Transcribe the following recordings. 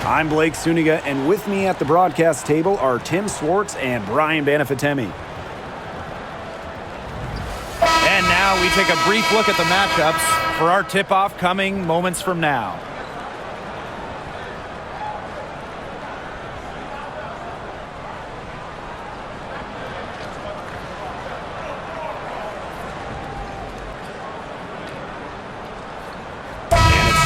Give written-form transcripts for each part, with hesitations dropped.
I'm Blake Suniga, and with me at the broadcast table are Tim Swartz and Brian Banafitemi. And now we take a brief look at the matchups for our tip-off coming moments from now.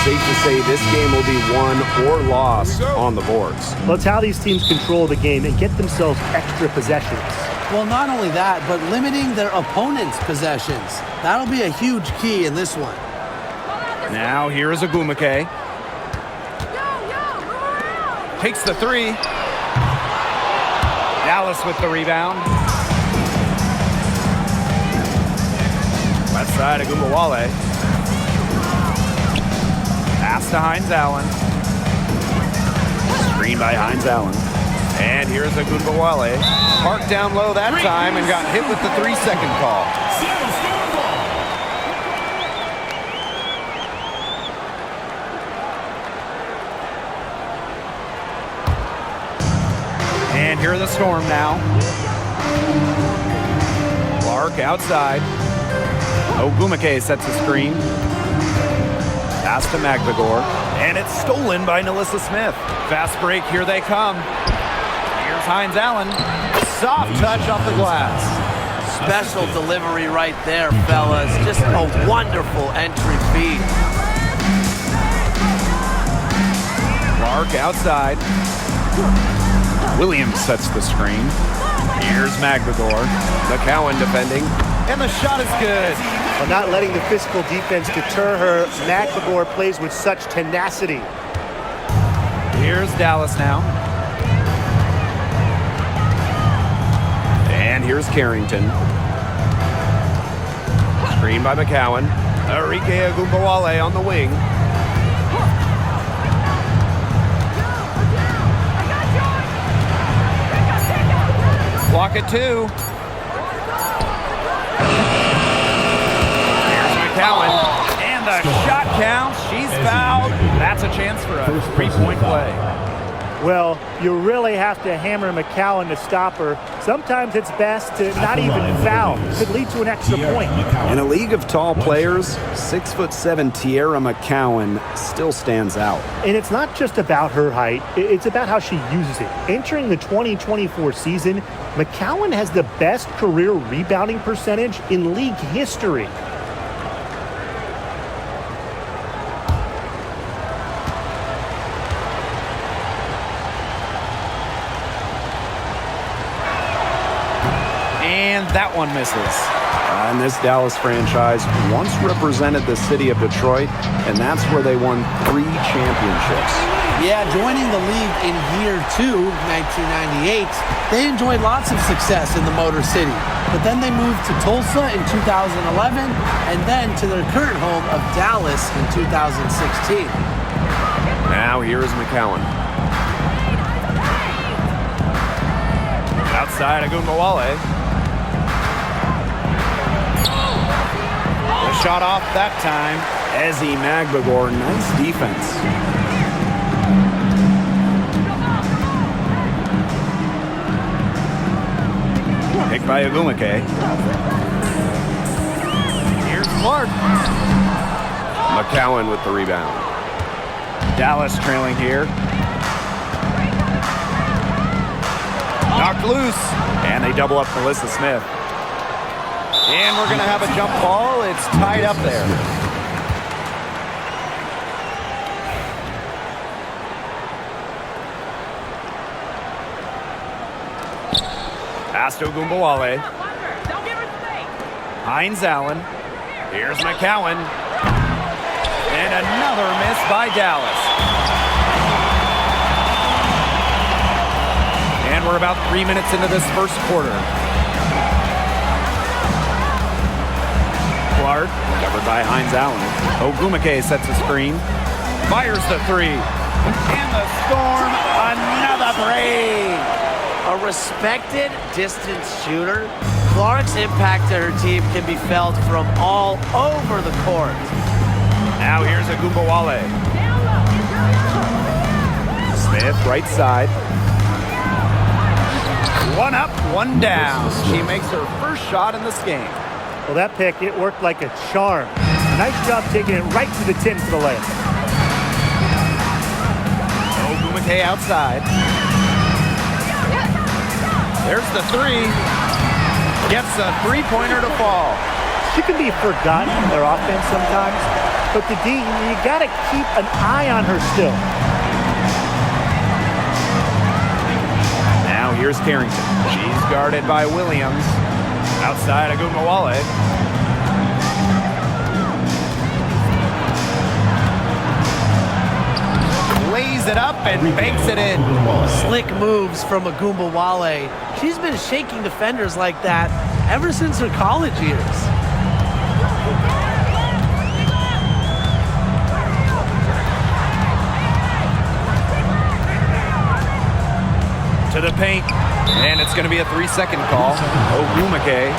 Safe to say this game will be won or lost on the boards. Well, it's how these teams control the game and get themselves extra possessions. Well, not only that, but limiting their opponent's possessions. That'll be a huge key in this one. Now here is Agumake. Takes the three. Dallas with the rebound. Left side, Agumbawale. Pass to Hines-Allen. Screen by Hines-Allen. And here's Agumbawale. Parked down low that time and got hit with the 3-second call. And here are the Storm now. Clark outside. Ogumake sets the screen. Pass to Magdagor, and it's stolen by Nalissa Smith. Fast break, here they come. Here's Hines-Allen. Soft touch off the glass. Special delivery right there, fellas. Just a wonderful entry feed. Clark outside. Williams sets the screen. Here's Magdagor. McCowan defending, and the shot is good. Well, not letting the physical defense deter her, Magdagor plays with such tenacity. Here's Dallas now. And here's Carrington. Screen by McCowan. Arike Agumbawale on the wing. Block at 2. McCowan, and the shot counts. She's fouled. That's a chance for a 3-point play. Well, you really have to hammer McCowan to stop her. Sometimes it's best to not even foul. It could lead to an extra point. In a league of tall players, 6'7" Tierra McCowan still stands out. And it's not just about her height, it's about how she uses it. Entering the 2024 season, McCowan has the best career rebounding percentage in league history. That one misses. And this Dallas franchise once represented the city of Detroit, and that's where they won 3 championships. Yeah, joining the league in year 2, 1998, they enjoyed lots of success in the Motor City. But then they moved to Tulsa in 2011, and then to their current home of Dallas in 2016. Now here is McCowan. Outside Agumbawale. Shot off that time. Ezzy Magdagor, nice defense. Picked by Agumake. Here's Clark. McCowan with the rebound. Dallas trailing here. Knocked loose. And they double up Nalissa Smith. And we're going to have a jump ball. It's tied up there. Pass to Agumbawale. Hines-Allen. Here's McCowan. And another miss by Dallas. And we're about 3 minutes into this first quarter. Clark, covered by Hines-Allen. Ogumake sets a screen. Fires the 3. And the Storm, another 3. A respected distance shooter, Clark's impact to her team can be felt from all over the court. Now here's Agumbawale. Smith, right side. One up, one down. She makes her first shot in this game. Well, that pick, it worked like a charm. Nice job taking it right to the tin for the layup. Ogumake outside. There's the three. Gets a three-pointer to fall. She can be forgotten in their offense sometimes, but the D, you got to keep an eye on her still. Now here's Carrington. She's guarded by Williams. Outside Ogumawale. Lays it up and banks it in. Slick moves from Ogumawale. She's been shaking defenders like that ever since her college years. To the paint, and it's going to be a 3-second call. Ogumake.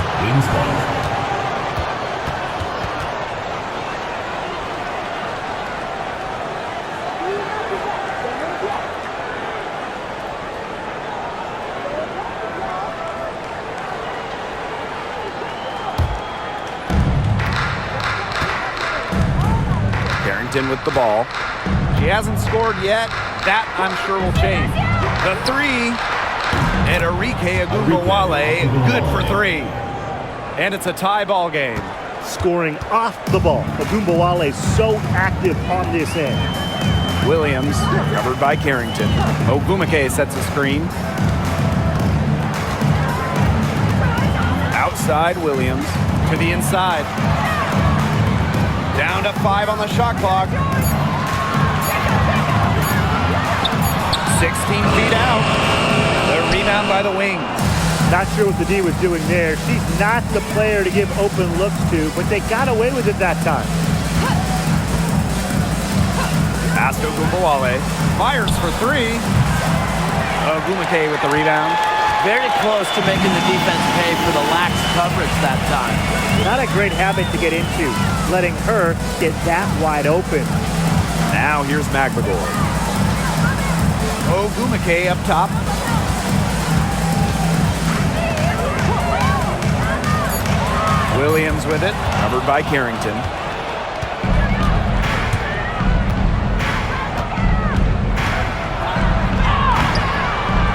Carrington with the ball. She hasn't scored yet. That, I'm sure, will change. The three, and Arike Ogumawale, good for three. And it's a tie ball game. Scoring off the ball. Ogumawale so active on this end. Williams, covered by Carrington. Ogumake sets a screen. Outside Williams, to the inside. Down to 5 on the shot clock. 16 feet out. The rebound by the wings. Not sure what the D was doing there. She's not the player to give open looks to, but they got away with it that time. Pass to Ogumawale. Fires for three. Ogumake with the rebound. Very close to making the defense pay for the lax coverage that time. Not a great habit to get into, letting her get that wide open. Now here's Magbagor. Ogumake up top. Williams with it, covered by Carrington.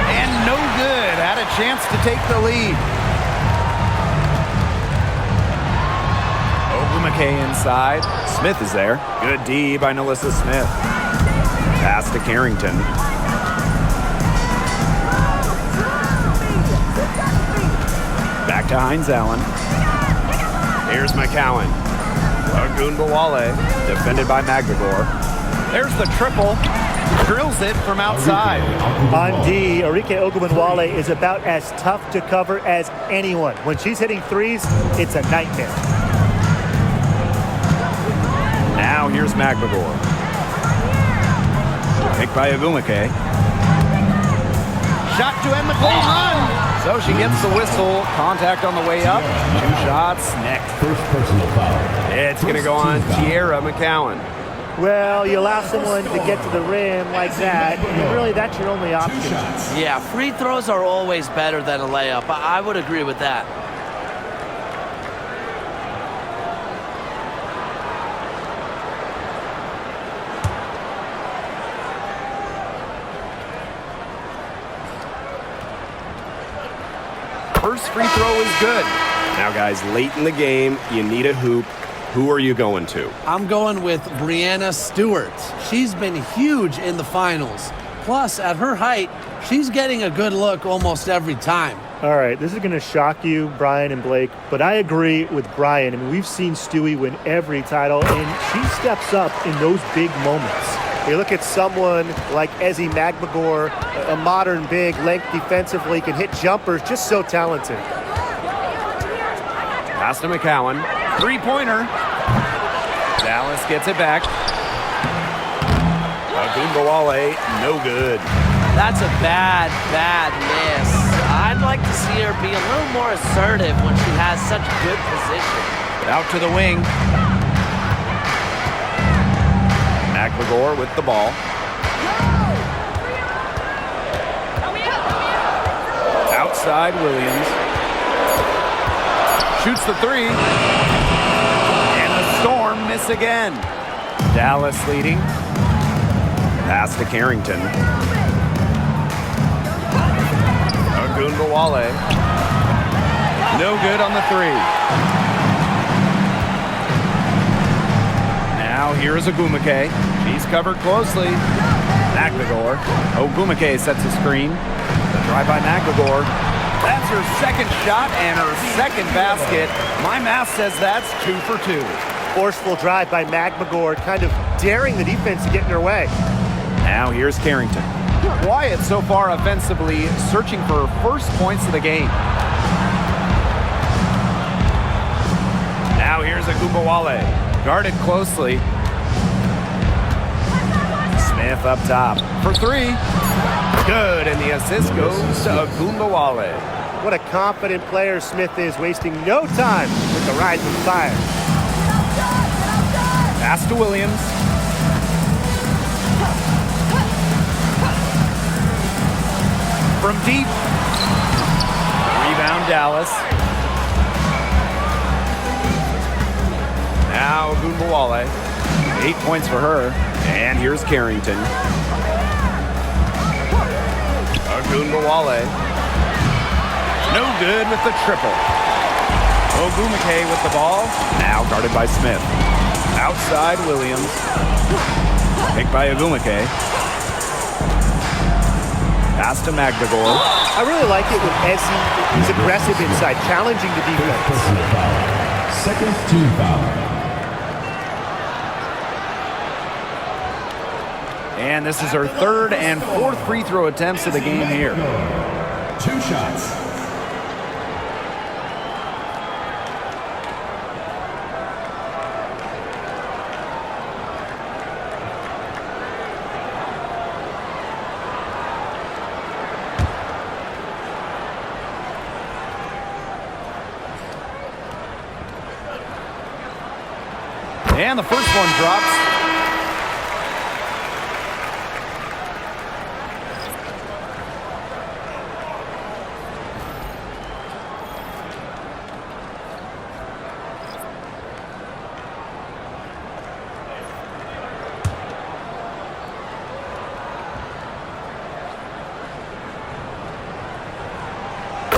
And no good. Had a chance to take the lead. Ogumake inside. Smith is there. Good D by Nalissa Smith. Pass to Carrington. Back to Hines Allen. Here's McCowan. Ogumawale, defended by Magbagor. There's the triple. Drills it from outside. On D, Arike Ogumawale is about as tough to cover as anyone. When she's hitting threes, it's a nightmare. Now here's Magbagor. Picked by Ogumake. Shot to end the home run. So she gets the whistle. Contact on the way up. 2 shots next. First personal foul. It's going to go on Tierra McCowan. Well, you allow someone to get to the rim like that, and really that's your only option. Yeah, free throws are always better than a layup. I would agree with that. First free throw is good. Now, guys, late in the game, you need a hoop. Who are you going to? I'm going with Breanna Stewart. She's been huge in the finals. Plus, at her height, she's getting a good look almost every time. All right, this is going to shock you, Brian and Blake, but I agree with Brian. I mean, we've seen Stewie win every title, and she steps up in those big moments. You look at someone like Ezzy Magbagor, a modern big, length defensively, can hit jumpers, just so talented. Pass to McCowan. Three-pointer. Dallas gets it back. Ogumawale, no good. That's a bad miss. I'd like to see her be a little more assertive when she has such good position. Out to the wing. Magbagor with the ball. Outside Williams. Shoots the three. And the Storm miss again. Dallas leading. Pass to Carrington. Ogunbowale. No good on the three. Now here's Ogumake. He's covered closely. McNagor. Ogumake sets a screen. The drive by McNagor. That's her second shot and her second basket. My math says that's 2 for 2. Forceful drive by McNagor, kind of daring the defense to get in her way. Now here's Carrington. Quiet so far offensively, searching for her first points of the game. Now here's Ogunbowale. Guarded closely. Smith up top for three. Good, and the assist goes to Ogunbowale. What a confident player Smith is, wasting no time with the rising fire. Pass to Williams. From deep. Rebound Dallas. Now Ogunbowale. 8 points for her. And here's Carrington. Ogunbowale. No good with the triple. Ogumake with the ball. Now guarded by Smith. Outside Williams. Picked by Ogumake. Pass to McNagor. I really like it when Ezzy is aggressive inside, challenging the defense. Second team foul. And this is her third and fourth free throw attempts of the game here. 2 shots. And the first one drops.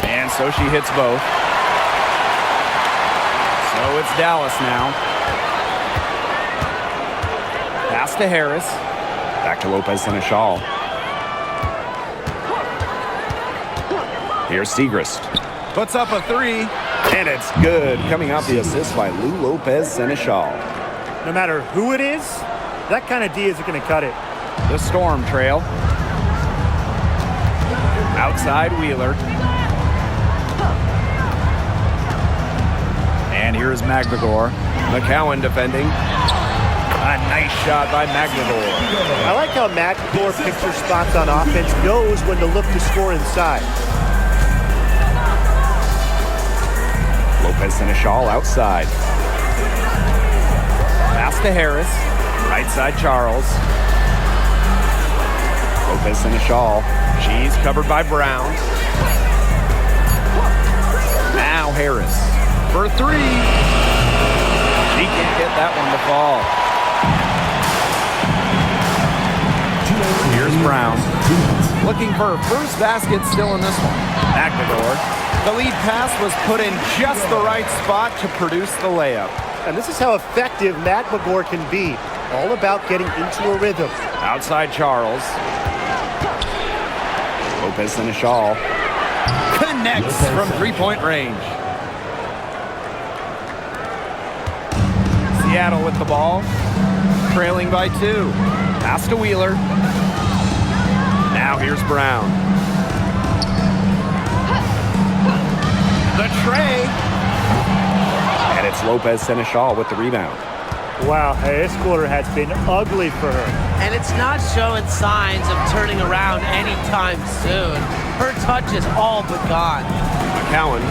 And so she hits both. So it's Dallas now. Pass to Harris. Back to Lopez Seneschal. Here's Segrist. Puts up a three. And it's good. Coming out the assist by Lou Lopez Seneschal. No matter who it is, that kind of D isn't going to cut it. The Storm trail. Outside Wheeler. And here's McNagor. McCowan defending. A nice shot by McNagor. I like how McNagor picks her spots on offense, knows when to look to score inside. Lopez Seneschal outside. Pass to Harris. Right side Charles. Lopez Seneschal. She's covered by Brown. Now Harris for three. She can't get that one to fall. Here's Brown. Looking for her first basket still in this one. McNagor. The lead pass was put in just the right spot to produce the layup. And this is how effective McNagor can be. All about getting into a rhythm. Outside Charles. Lopez Seneschal. Connects from three-point range. Seattle with the ball. Trailing by 2. Pass to Wheeler. Now here's Brown. The tray. And it's Lopez Seneschal with the rebound. Wow, hey, this quarter has been ugly for her. And it's not showing signs of turning around anytime soon. Her touch is all but gone. McCowan.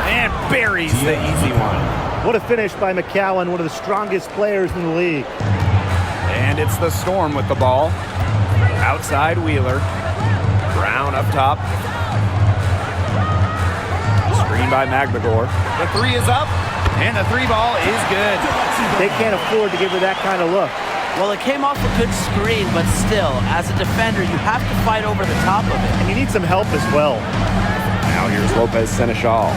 And buries the easy one. What a finish by McCowan, one of the strongest players in the league. And it's the Storm with the ball. Outside Wheeler. Brown up top. Screen by Magdagor. The three is up, and the three ball is good. They can't afford to give her that kind of look. Well, it came off a good screen, but still, as a defender, you have to fight over the top of it. And you need some help as well. Now here's Lopez Seneschal.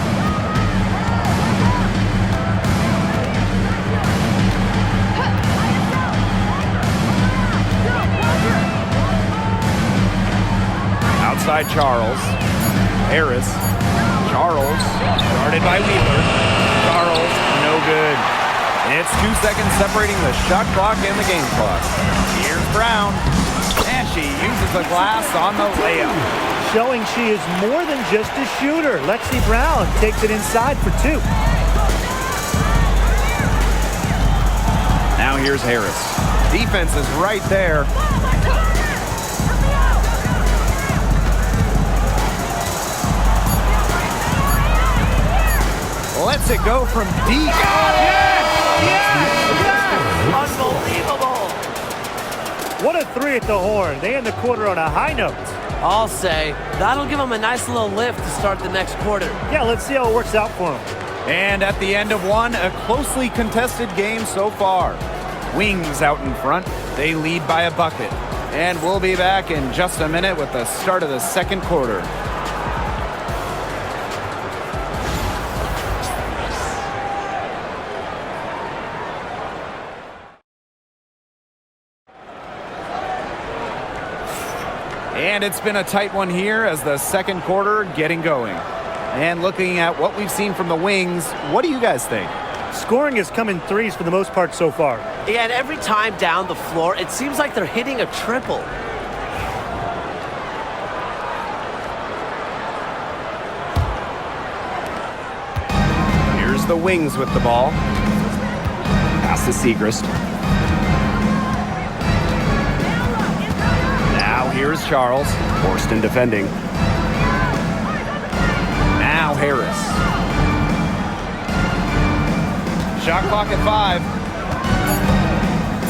Outside Charles. Harris. Charles. Guarded by Wheeler. Charles, no good. It's 2 seconds separating the shot clock and the game clock. Here's Brown. And she uses the glass on the layup. Showing she is more than just a shooter. Lexi Brown takes it inside for 2. Now here's Harris. Defense is right there. Lets it go from deep. Yes! Unbelievable! What a 3 at the horn. They end the quarter on a high note. I'll say, that'll give them a nice little lift to start the next quarter. Yeah, let's see how it works out for them. And at the end of one, a closely contested game so far. Wings out in front. They lead by a bucket. And we'll be back in just a minute with the start of the second quarter. And it's been a tight one here as the second quarter getting going. And looking at what we've seen from the Wings, what do you guys think? Scoring has come in threes for the most part so far. Yeah, and every time down the floor, it seems like they're hitting a triple. Here's the Wings with the ball. Pass to Segrist. Now here's Charles. Horston defending. Now Harris. Shot clock at 5.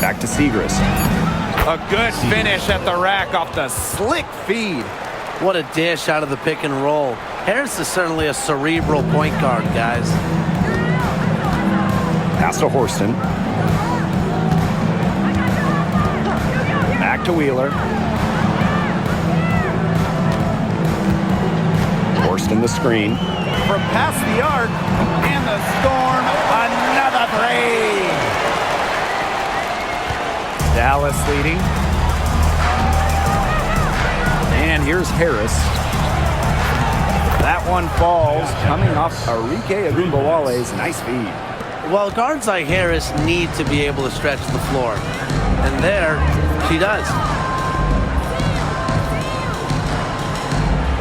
Back to Segrist. A good finish at the rack off the slick feed. What a dish out of the pick and roll. Harris is certainly a cerebral point guard, guys. Pass to Horston. Back to Wheeler. Horston the screen. From past the arc, and the Storm, another three. Dallas leading. And here's Harris. That one falls, coming off Arike Agumbawale's nice feed. Well, guards like Harris need to be able to stretch the floor. And there, she does.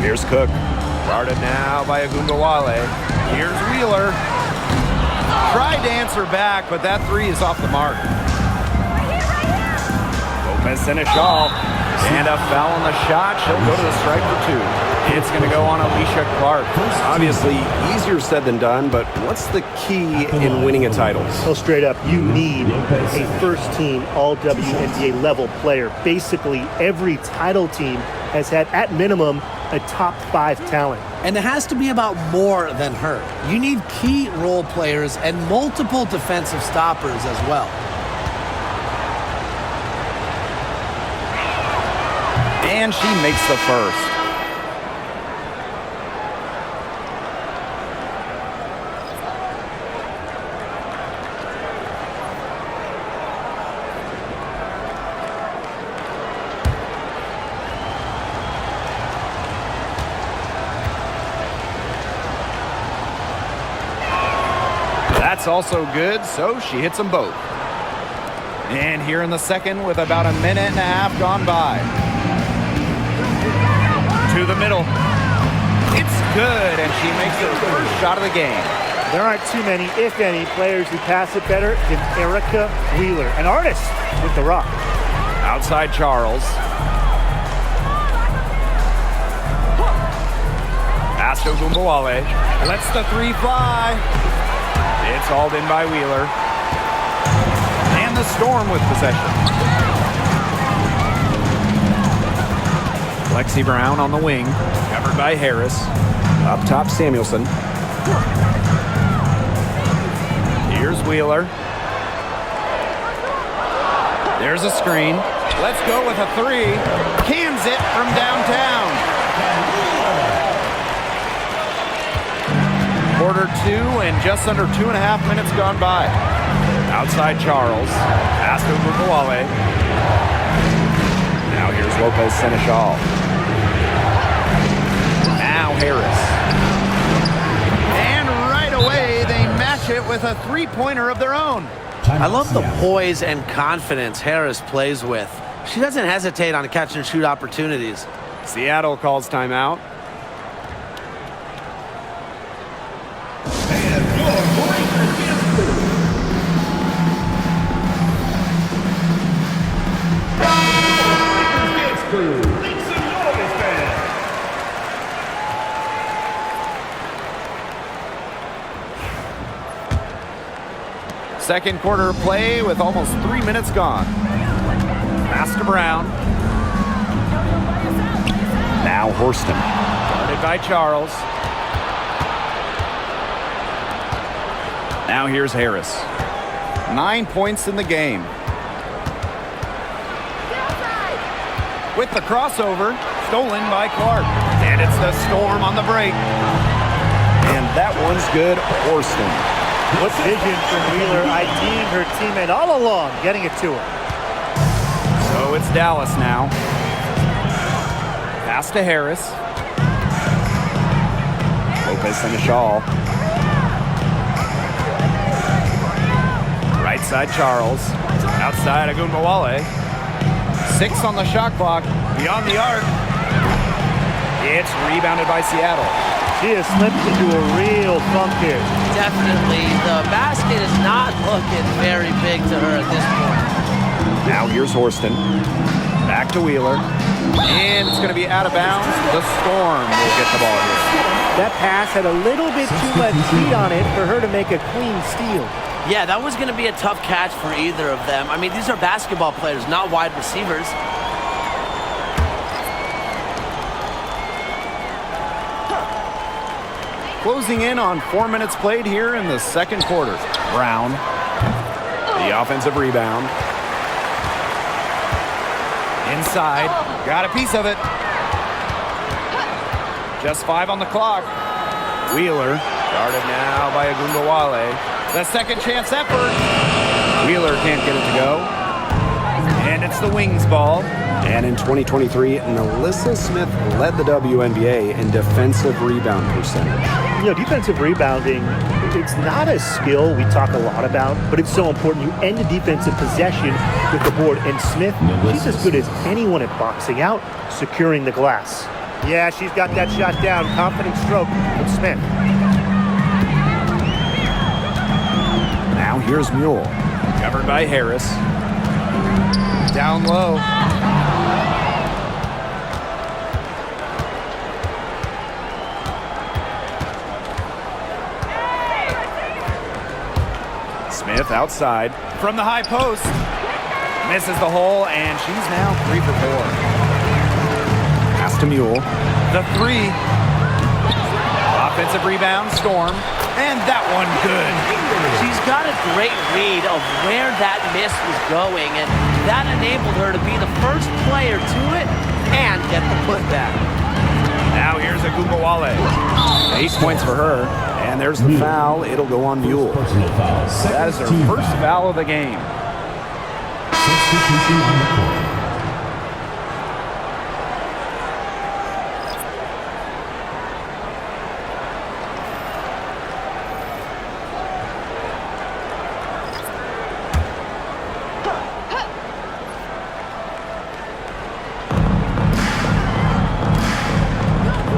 Here's Cook. Guarded now by Agumbawale. Here's Wheeler. Tried to answer back, but that three is off the mark. Lopez Seneschal. And a foul on the shot. She'll go to the strike for 2. It's going to go on Alicia Clark. Obviously, easier said than done, but what's the key in winning a title? Well, straight up, you need a first-team all-WNBA level player. Basically, every title team has had, at minimum, a top 5 talent. And it has to be about more than her. You need key role players and multiple defensive stoppers as well. And she makes the first. That's also good, so she hits them both. And here in the second with about a minute and a half gone by. To the middle. It's good, and she makes her first shot of the game. There aren't too many, if any, players who pass it better than Erica Wheeler, an artist with the rock. Outside Charles. Pass to Agumbawale. Lets the three fly. It's hauled in by Wheeler. And the Storm with possession. Lexi Brown on the wing. Covered by Harris. Up top, Samuelson. Here's Wheeler. There's a screen. Let's go with a three. Cans it from downtown. Quarter two and just under 2.5 minutes gone by. Outside Charles. Pass to Bukuale. Now here's Lopez Seneschal. Now Harris. And right away they match it with a three-pointer of their own. I love the poise and confidence Harris plays with. She doesn't hesitate on catch and shoot opportunities. Seattle calls timeout. Second quarter play with almost 3 minutes gone. Pass to Brown. Now Horston. Guarded by Charles. Now here's Harris. 9 points in the game. With the crossover, stolen by Clark. And it's the Storm on the break. And that one's good. Horston. What vision from Wheeler, IDing her teammate all along, getting it to her. So it's Dallas now. Pass to Harris. Lopez Seneschal. Right side Charles. Outside Agunmawale. 6 on the shot clock. Beyond the arc. It's rebounded by Seattle. She has slipped into a real funk here. Definitely. The basket is not looking very big to her at this point. Now here's Horston. Back to Wheeler. And it's going to be out of bounds. The Storm will get the ball here. That pass had a little bit too much heat on it for her to make a clean steal. Yeah, that was going to be a tough catch for either of them. I mean, these are basketball players, not wide receivers. Closing in on 4 minutes played here in the second quarter. Brown. The offensive rebound. Inside. Got a piece of it. Just 5 on the clock. Wheeler. Guarded now by Agunbawale. The second chance effort. Wheeler can't get it to go. And it's the Wings ball. And in 2023, Nalissa Smith led the WNBA in defensive rebound percentage. You know, defensive rebounding, it's not a skill we talk a lot about, but it's so important. You end a defensive possession with the board. And Smith, she's as good as anyone at boxing out, securing the glass. Yeah, she's got that shot down. Confident stroke from Smith. Now here's Mule. Covered by Harris. Down low. Smith outside from the high post. Misses the hole, and she's now 3 for 4. Pass to Mule. The three. Offensive rebound, Storm. And that one good. She's got a great read of where that miss was going, and that enabled her to be the first player to it and get the putback. Now here's Agunbawale. 8 points for her. And there's the foul. It'll go on Mule. Personal foul. That is her Second first foul. foul of the game. Substitution on the court.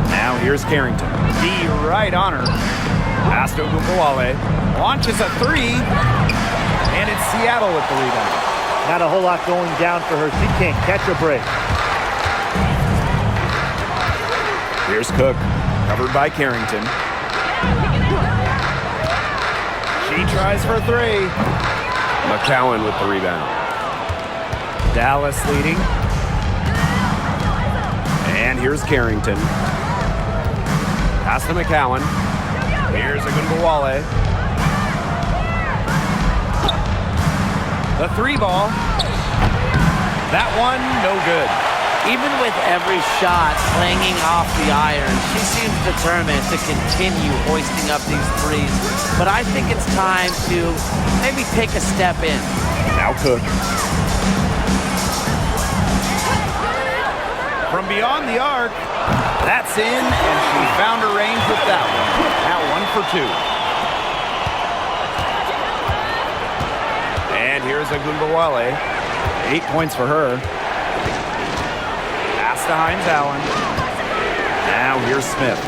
Now here's Carrington. D right on her. Pass to Agunbawale. Launches a three. And it's Seattle with the rebound. Not a whole lot going down for her. She can't catch a break. Here's Cook. Covered by Carrington. She tries for 3. McCowan with the rebound. Dallas leading. And here's Carrington. Pass to McCowan. Here's Ogunbowale. The three ball. That one, no good. Even with every shot clanging off the iron, she seems determined to continue hoisting up these threes. But I think it's time to maybe take a step in. Now Cook. From beyond the arc, that's in, and she found her range with that one. Now 1 for 2. And here's Ogunbowale. 8 points for her. Pass to Hines Allen. Now here's Smith.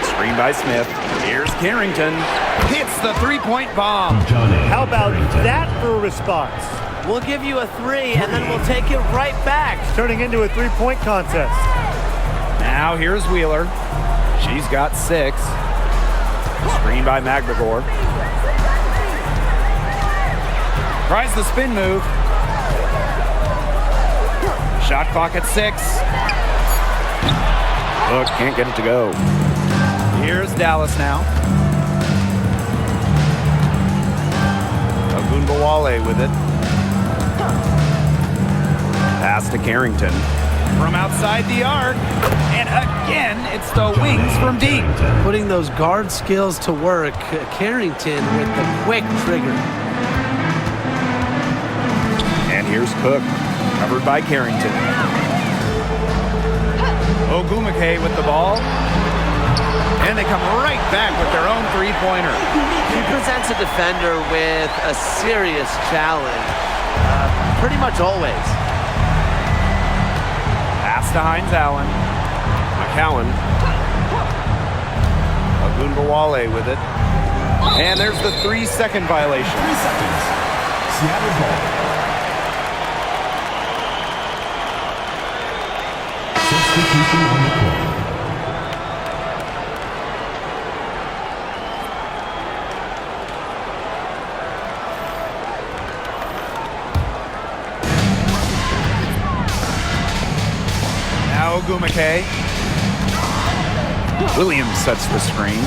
Screen by Smith. Here's Carrington. Hits the three-point bomb. How about that for a response? We'll give you a 3, and then we'll take it right back. Turning into a three-point contest. Now here's Wheeler. She's got 6. Screen by McGregor. Tries the spin move. Shot clock at 6. Look, can't get it to go. Here's Dallas now. Ogunbowale with it. Pass to Carrington. From outside the arc. And again, it's the wings from deep. Putting those guard skills to work. Carrington with the quick trigger. And here's Cook. Covered by Carrington. Ogumake with the ball. And they come right back with their own three-pointer. He presents a defender with a serious challenge, pretty much always. Pass to Hines Allen. McCowan. Ogunbowale with it. And there's the 3-second violation. 3 seconds. Seattle ball. Substitution on the court. Now Ogumake. Williams sets the screen.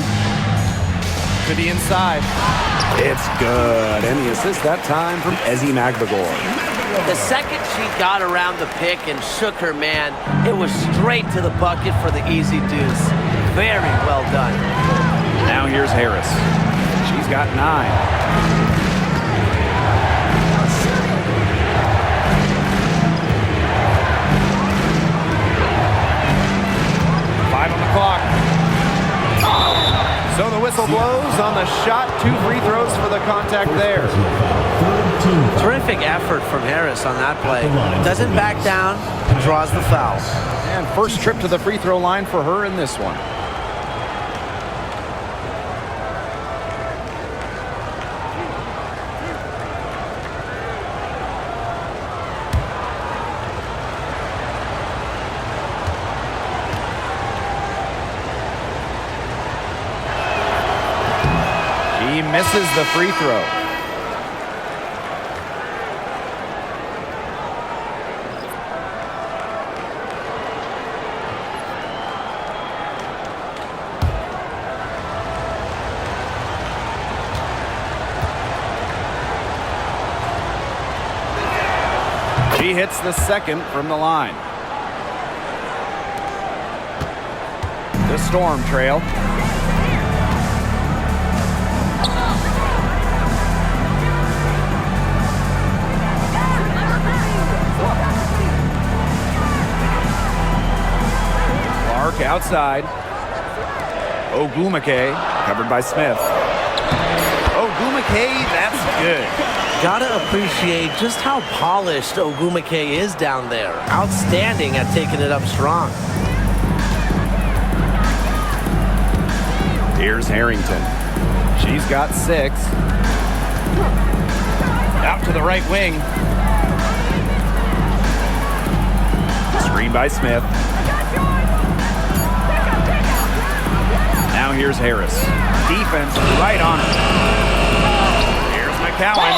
To the inside. It's good. And the assist that time from Ezzy Magbagor. The second she got around the pick and shook her man, it was straight to the bucket for the easy deuce. Very well done. Now here's Harris. She's got 9. Clock. So the whistle blows on the shot. 2 free throws for the contact there. Terrific effort from Harris on that play. Doesn't back down, draws the foul. And first trip to the free throw line for her in this one. He misses the free throw. She hits the second from the line. The Storm trail. Outside. Ogumake, covered by Smith. Ogumake, that's good. Gotta appreciate just how polished Ogumake is down there. Outstanding at taking it up strong. Here's Harrington. She's got 6. Out to the right wing. Screen by Smith. Now here's Harris. Defense right on her. Here's McCowan.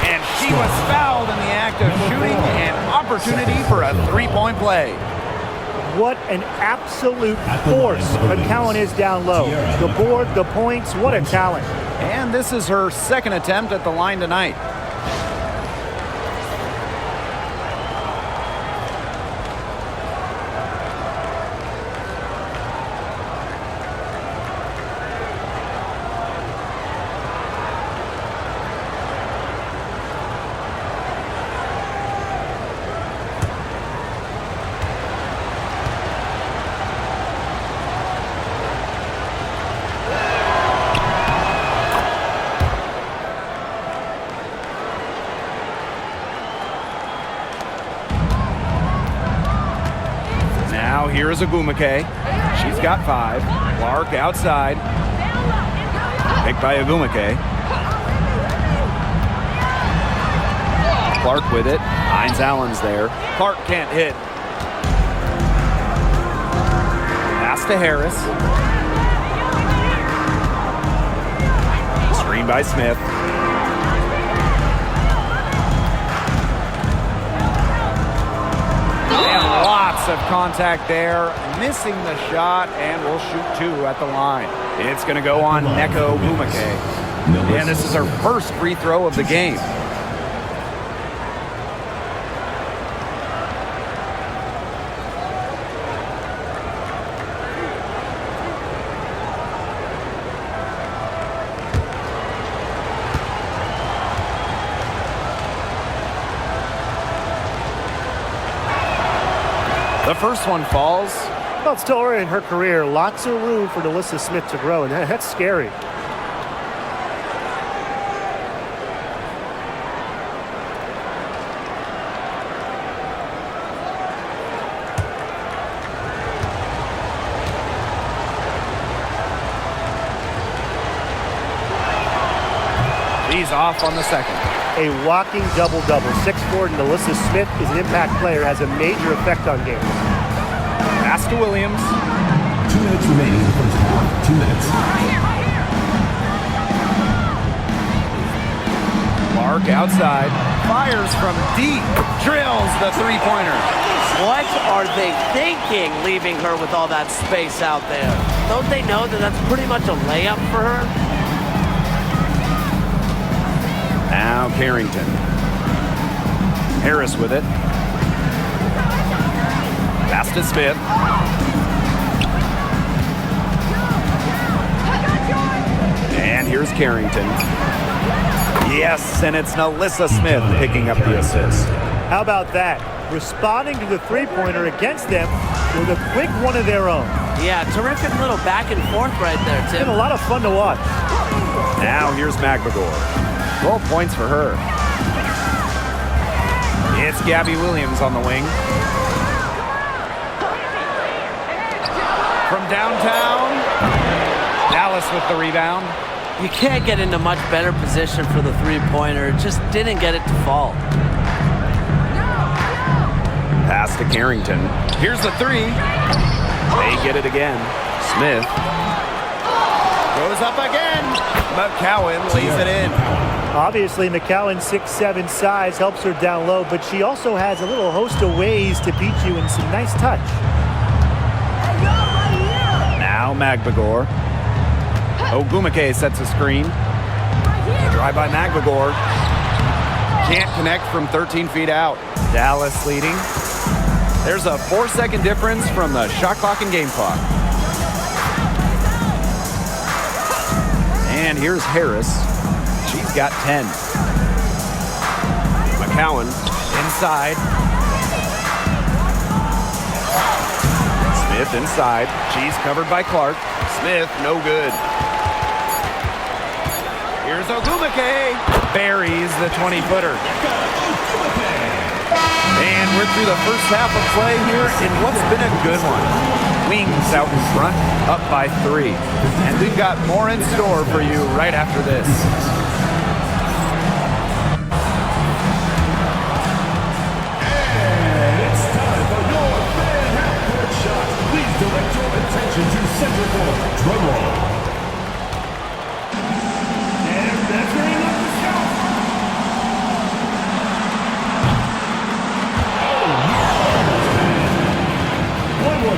And she was fouled in the act of shooting, an opportunity for a 3-point play. what an absolute force McCowan is down low. The board, the points, what a talent. And this is her second attempt at the line tonight. Now here's Agumake. She's got 5. Clark outside. Picked by Agumake. Clark with it. Hines Allen's there. Clark can't hit. Pass to Harris. Screen by Smith. And lots of contact there, missing the shot, and will shoot 2 at the line. It's going to go on Neko Agumake. And this is her first free throw of the game. The first one falls. Well, it's still early in her career. Lots of room for Alyssa Smith to grow, and that's scary. He's off on the second. A walking double-double. 6'4" and Alyssa Smith is an impact player, has a major effect on games. Pass to Williams. 2 minutes remaining in the first half. 2 minutes. Clark outside. Fires from deep. Drills the three-pointer. What are they thinking, leaving her with all that space out there? Don't they know that that's pretty much a layup for her? Now Carrington. Harris with it. Pass to Smith. And here's Carrington. Yes, and it's Alyssa Smith picking up the assist. How about that? Responding to the three-pointer against them with a quick one of their own. Yeah, terrific little back and forth right there, It's Tim. been a lot of fun to watch. Now here's McBagor. 12 points for her. It's Gabby Williams on the wing. From downtown, Dallas with the rebound. You can't get into much better position for the three-pointer. Just didn't get it to fall. Pass to Carrington. Here's the 3. They get it again. Smith goes up again. McCowan lays it in. Obviously, McCowan's 6'7" size helps her down low, but she also has a little host of ways to beat you in some nice touch. Now McBagor. Ogumake sets a screen. Drive by McBagor. Can't connect from 13 feet out. Dallas leading. There's a 4-second difference from the shot clock and game clock. And here's Harris. She's got 10. McCowan inside. Smith inside. She's covered by Clark. Smith, no good. Here's Ogumake. Buries the 20-footer. And we're through the first half of play here in what's been a good one. Wings out in front, up by 3. And we've got more in store for you right after this. It's time for your fan half-court shot. Please direct your attention to center court. Drum roll. And that's where he left the shot. Oh, one more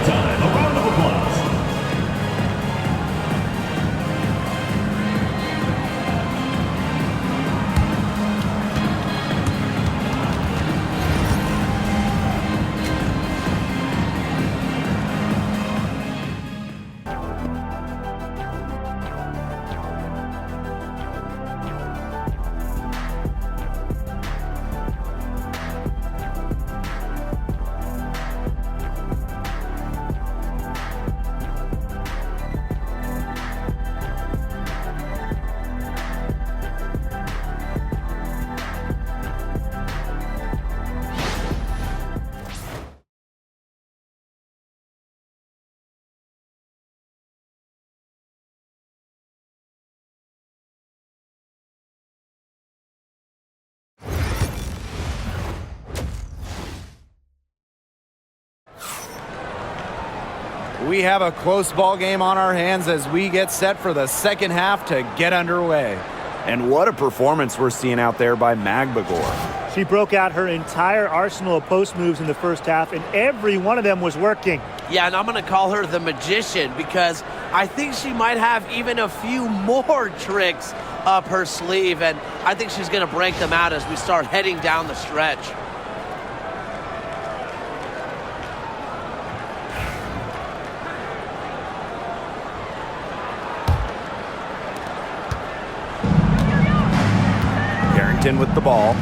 We have a close ball game on our hands as we get set for the second half to get underway. And what a performance we're seeing out there by Magbagor. She broke out her entire arsenal of post moves in the first half, and every one of them was working. Yeah, and I'm going to call her the magician because I think she might have even a few more tricks up her sleeve, and I think she's going to break them out as we start heading down the stretch. With the ball.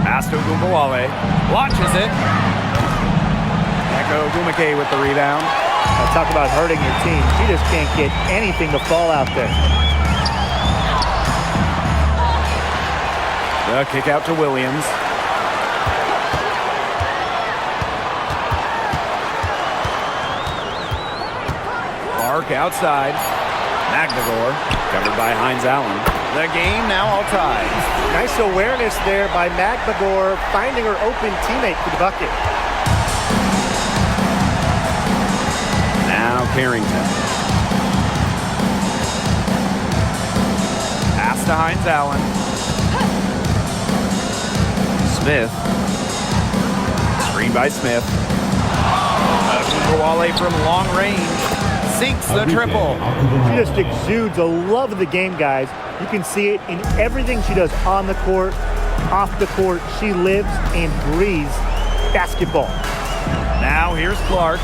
Pass to Ogunbowale. Launches it. Echo Ogumake with the rebound. Talk about hurting your team. She just can't get anything to fall out there. The kick out to Williams. Clark outside. Magbagor, covered by Hines Allen. The game now all tied. Nice awareness there by Magbagor, finding her open teammate for the bucket. Now Carrington. Pass to Hines Allen. Smith. Screen by Smith. Ogunbowale from long range. Sinks the triple. She just exudes a love of the game, guys. You can see it in everything she does on the court, off the court. She lives and breathes basketball. Now here's Clark.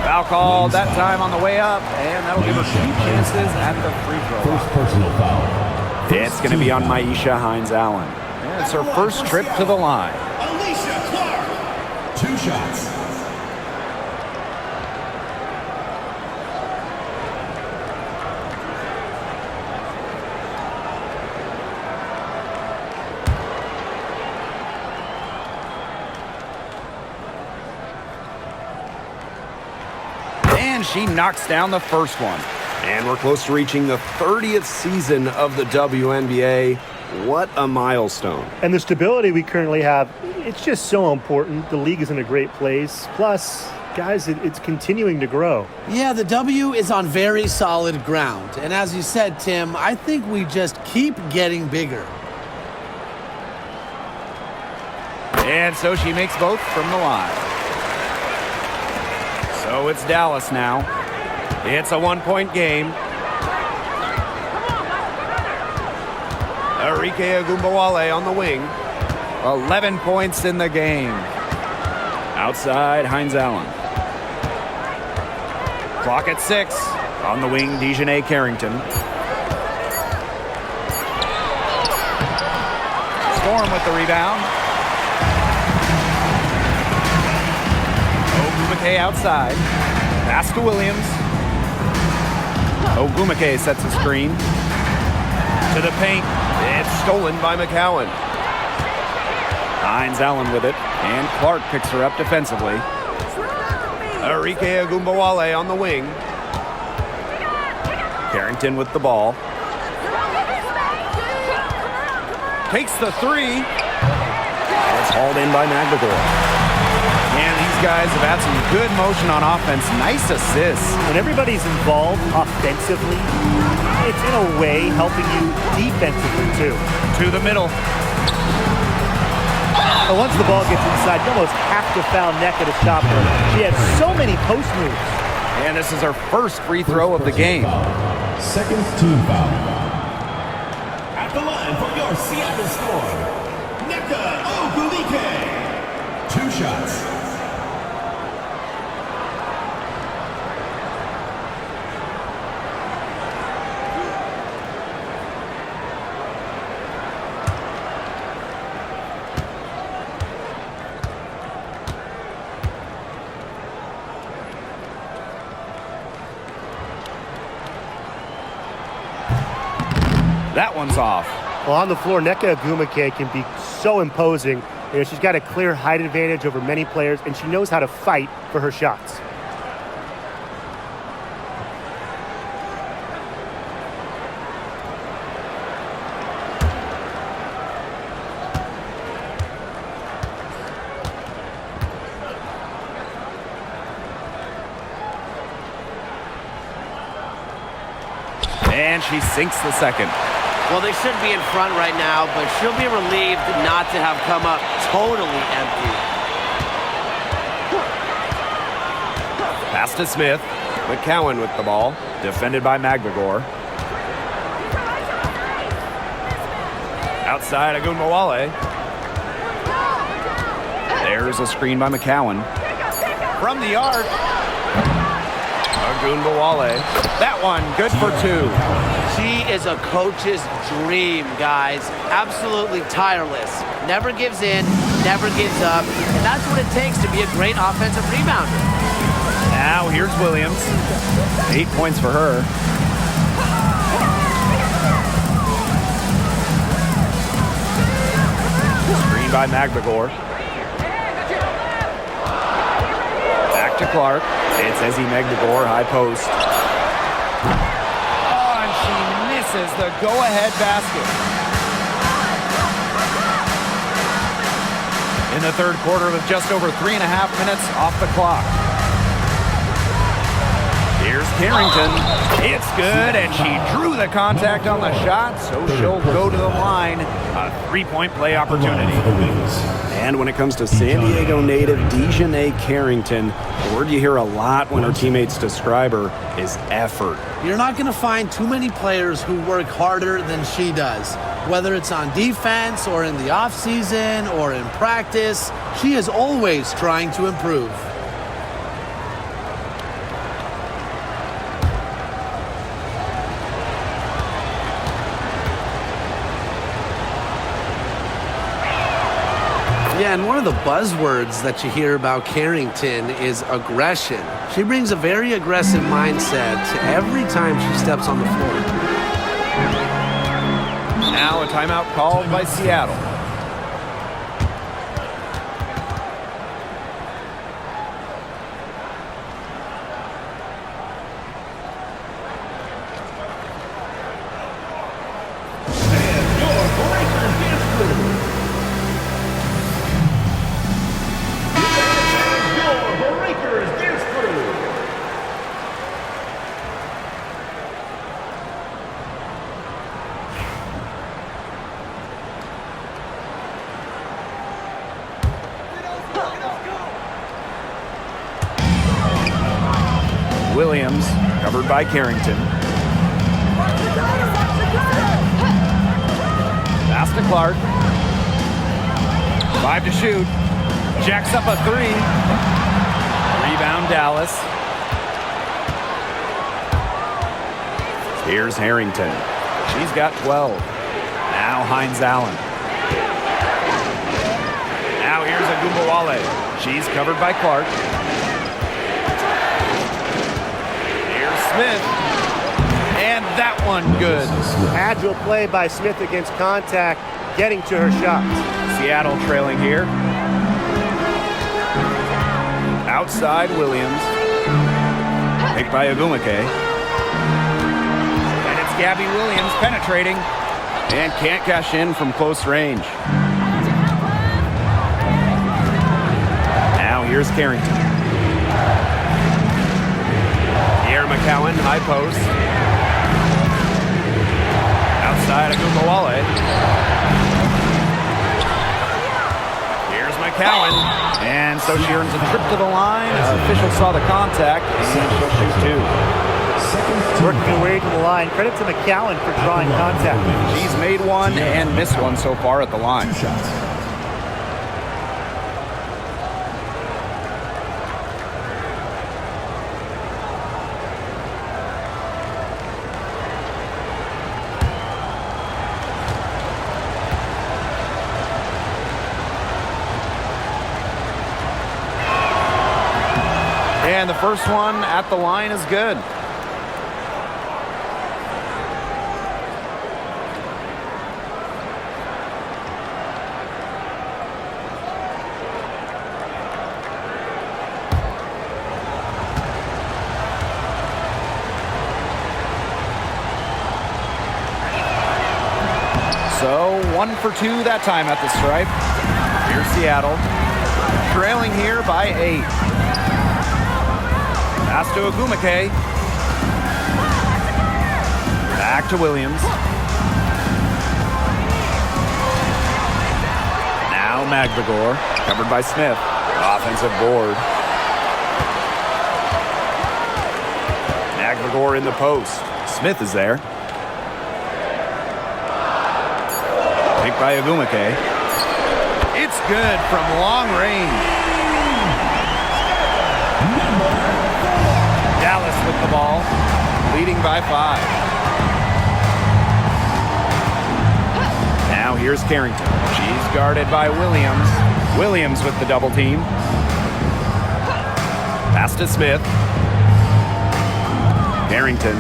Foul called that time on the way up, and that'll give her 2 chances at the free throw. First personal foul. It's going to be on Maisha Hines Allen. It's her first trip to the line. 2 shots. And she knocks down the first one. And we're close to reaching the 30th season of the WNBA. What a milestone. And the stability we currently have, it's just so important. The league is in a great place. Plus, guys, it's continuing to grow. Yeah, the W is on very solid ground. And as you said, Tim, I think we just keep getting bigger. And so she makes both from the line. So it's Dallas now. It's a 1-point game. Arike Ogunbowale on the wing. 11 points in the game. Outside, Hines Allen. Clock at 6. On the wing, Dejanay Carrington. Storm with the rebound. Ogumake outside. Pass to Williams. Ogumake sets a screen. To the paint. It's stolen by McCowan. Hines Allen with it, and Clark picks her up defensively. Arike Ogunbowale on the wing. Carrington with the ball. Takes the 3. It's hauled in by Magbagor. And these guys have had some good motion on offense. Nice assists. When everybody's involved offensively, it's in a way helping you defensively too. To the middle. But once the ball gets inside, you almost have to foul Nneka to stop her. She has so many post moves. And this is her first free throw of the game. Second team foul. At the line for your Seattle Storm, Nneka Ogumake. 2 shots. That one's off. Well, on the floor, Nneka Ogumake can be so imposing. You know, she's got a clear height advantage over many players, and she knows how to fight for her shots. And she sinks the second. Well, they should be in front right now, but she'll be relieved not to have come up totally empty. Pass to Smith. McCowan with the ball. Defended by Magbagor. Outside Agunmawale. There's a screen by McCowan. From the arc. Agunmawale. That one, good for two. She is a coach's dream, guys. Absolutely tireless. Never gives in, never gives up. And that's what it takes to be a great offensive rebounder. Now here's Williams. 8 points for her. Screen by Magbagor. Back to Clark. It's Ezzy Magbagor, high post. Oh, and she misses the go-ahead basket. In the third quarter with just over 3.5 minutes off the clock. Here's Carrington. It's good, and she drew the contact on the shot, so she'll go to the line. A three-point play opportunity. And when it comes to San Diego native Dejanay Carrington, the word you hear a lot when her teammates describe her is effort. You're not going to find too many players who work harder than she does. Whether it's on defense or in the offseason or in practice, she is always trying to improve. Yeah, and one of the buzzwords that you hear about Carrington is aggression. She brings a very aggressive mindset to every time she steps on the floor. Now a timeout called by Seattle. Williams, covered by Carrington. Pass to Clark. 5 to shoot. Jacks up a three. Rebound Dallas. Here's Harrington. She's got 12. Now Hines Allen. Now here's Agunmawale. She's covered by Clark. Smith, and that one good. Agile play by Smith against contact, getting to her shots. Seattle trailing here. Outside Williams. Picked by Agumake. And it's Gabby Williams penetrating and can't cash in from close range. Now here's Carrington. McCowan, high post. Outside Agunmawale. Here's McCowan. And so she earns a trip to the line. Official saw the contact, and she'll shoot two. Working her way to the line. Credit to McCowan for drawing contact. She's made one and missed one so far at the line. 2 shots. And the first one at the line is good. So 1 for 2 that time at the stripe. Here's Seattle, trailing here by 8. Pass to Agumake. Back to Williams. Now Magvagor, covered by Smith. Offensive board. Magvagor in the post. Smith is there. Picked by Ogumake. It's good from long range. Dallas with the ball, leading by 5. Now here's Carrington. She's guarded by Williams. Williams with the double team. Pass to Smith. Carrington.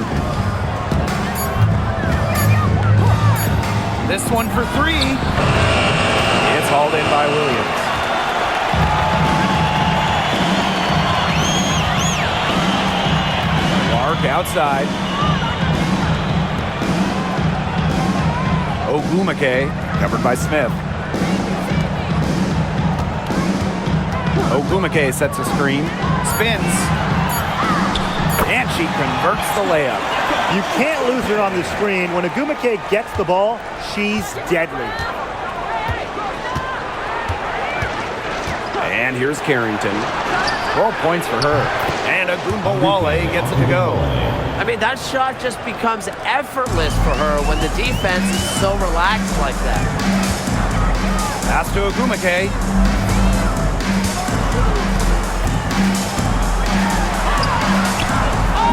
This one for 3. It's hauled in by Williams. Clark outside. Ogumake, covered by Smith. Ogumake sets a screen. Spins. And she converts the layup. You can't lose her on the screen. When Ogumake gets the ball, she's deadly. And here's Carrington. 12 points for her. And Ogunbowale gets it to go. I mean, that shot just becomes effortless for her when the defense is so relaxed like that. Pass to Ogumake.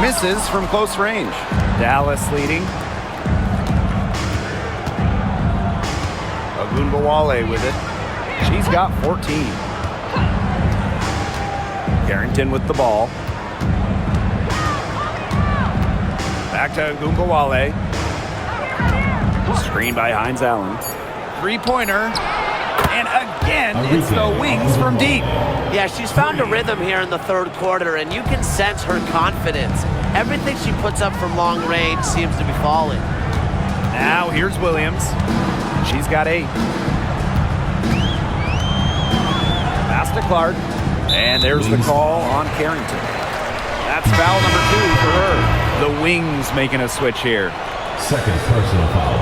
Misses from close range. Dallas leading. Ogunbowale with it. She's got 14. Carrington with the ball. Back to Ogunbowale. Screen by Hines Allen. Three-pointer. And again, it's the wings from deep. Yeah, she's found a rhythm here in the third quarter, and you can sense her confidence. Everything she puts up from long range seems to be falling. Now here's Williams. She's got 8. Pass to Clark. And there's the call on Carrington. That's foul number 2 for her. The Wings making a switch here. Second personal foul.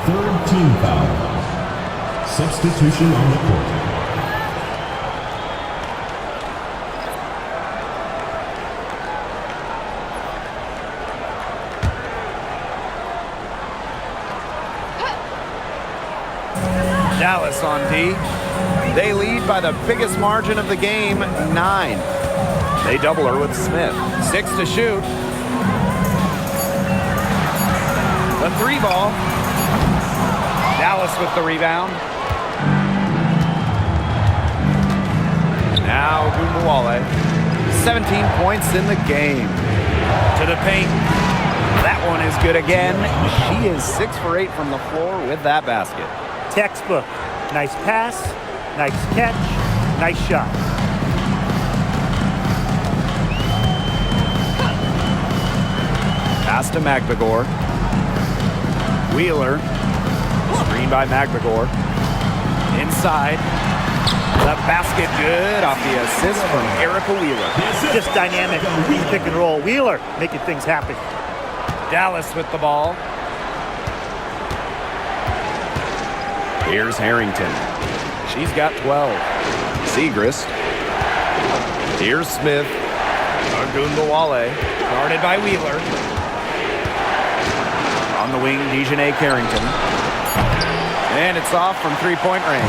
Third team foul. Substitution on the court. Dallas on D. They lead by the biggest margin of the game, 9. They double her with Smith. 6 to shoot. The 3 ball. Dallas with the rebound. Now Ogunbowale. 17 points in the game. To the paint. That one is good again. She is 6 for 8 from the floor with that basket. Textbook. Nice pass, nice catch, nice shot. Pass to Magvagor. Wheeler. Screen by Magvagor. Inside. The basket good off the assist from Erica Wheeler. Just dynamic. Pick and roll. Wheeler making things happen. Dallas with the ball. Here's Harrington. She's got 12. Segrist. Here's Smith. Ogunbowale. Guarded by Wheeler. On the wing, Dejanay Carrington. And it's off from three-point range.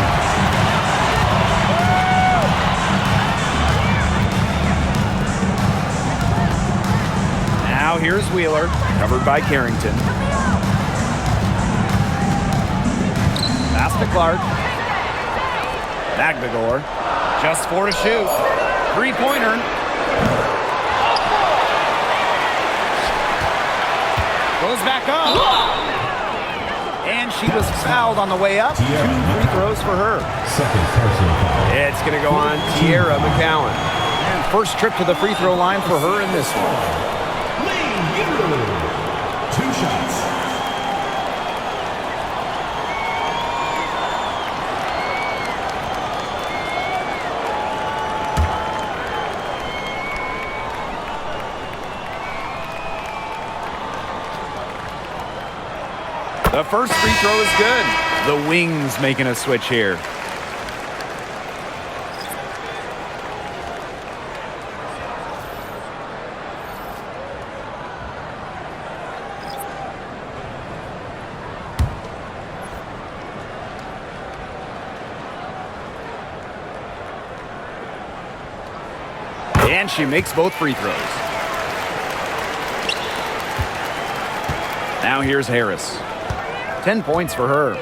Now here's Wheeler, covered by Carrington. Pass to Clark. Magvagor, just 4 to shoot. Three-pointer. Goes back up. And she was fouled on the way up. 2 free throws for her. Second personal foul. It's going to go on Tierra McCowan. And first trip to the free throw line for her in this one. 2 shots. The first free throw is good. The Wings making a switch here. And she makes both free throws. Now here's Harris. 10 points for her.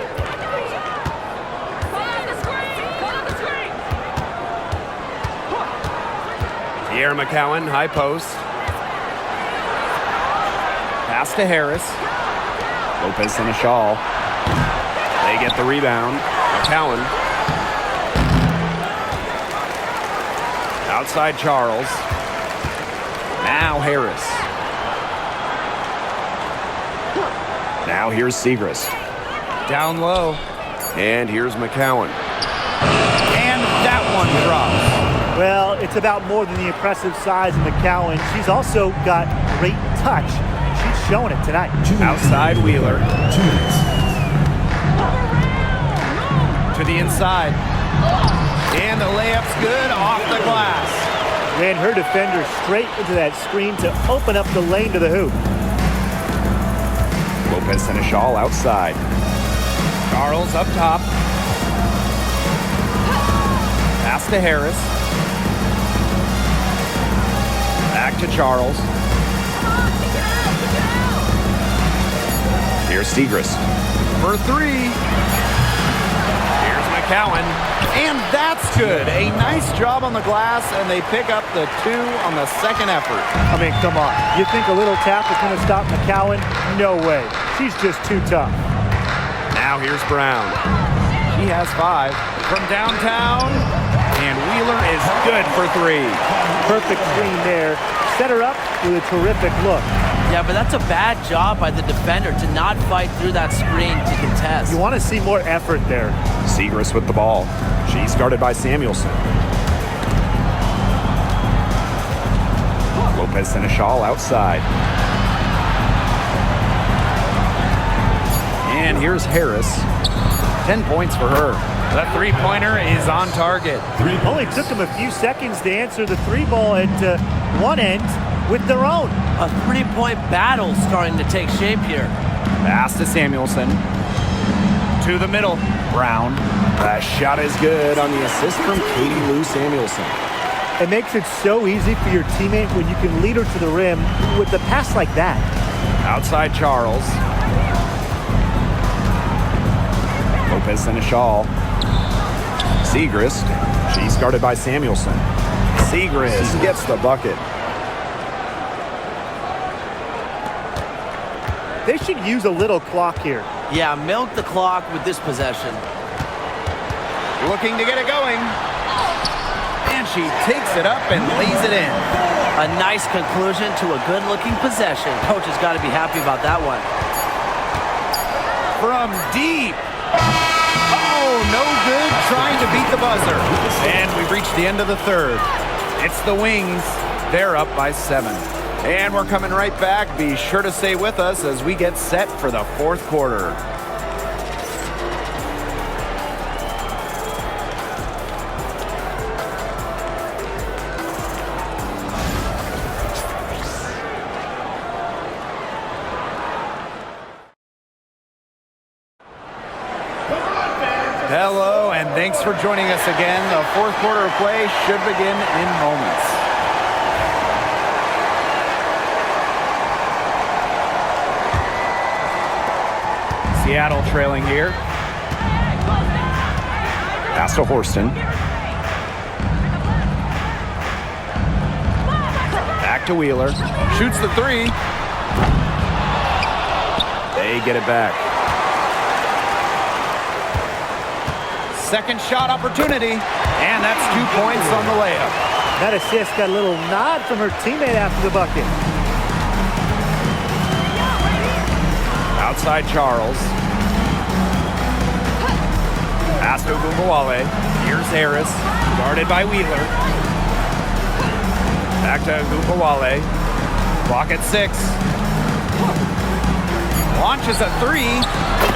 Tierra McCowan, high post. Pass to Harris. Lopez and a shawl. They get the rebound. McCowan. Outside Charles. Now Harris. Now here's Segrist. Down low. And here's McCowan. And that one drops. Well, it's about more than the impressive size of McCowan. She's also got great touch. She's showing it tonight. Outside Wheeler. To the inside. And the layup's good off the glass. Ran her defender straight into that screen to open up the lane to the hoop. Lopez and a shawl outside. Charles up top. Pass to Harris. Back to Charles. Here's Segrist for three. Here's McCowan. And that's good. A nice job on the glass, and they pick up the 2 on the second effort. I mean, come on. You think a little tap is going to stop McCowan? No way. She's just too tough. Now here's Brown. She has 5 from downtown, and Wheeler is good for 3. Perfect screen there. Set her up with a terrific look. Yeah, but that's a bad job by the defender to not fight through that screen to contest. You want to see more effort there. Segrist with the ball. She's guarded by Samuelson. Lopez and a shawl outside. And here's Harris. 10 points for her. The three-pointer is on target. Only took them a few seconds to answer the 3-ball at one end with their own. A 3-point battle starting to take shape here. Pass to Samuelson. To the middle. Brown. That shot is good on the assist from Katie Lou Samuelson. It makes it so easy for your teammate when you can lead her to the rim with a pass like that. Outside Charles. Lopez and a shawl. Segrist. She's guarded by Samuelson. Segrist gets the bucket. They should use a little clock here. Yeah, milk the clock with this possession. Looking to get it going. And she takes it up and lays it in. A nice conclusion to a good-looking possession. Coach has got to be happy about that one. From deep. Oh, no good trying to beat the buzzer. And we've reached the end of the third. It's the Wings. They're up by 7. And we're coming right back. Be sure to stay with us as we get set for the fourth quarter. Hello, and thanks for joining us again. The fourth quarter of play should begin in moments. Seattle trailing here. Pass to Horston. Back to Wheeler. Shoots the 3. They get it back. Second shot opportunity, and that's 2 points on the layup. That assist got a little nod from her teammate after the bucket. Outside Charles. Pass to Gumbawale. Here's Harris, guarded by Wheeler. Back to Gumbawale. Clock at 6. Launches a three.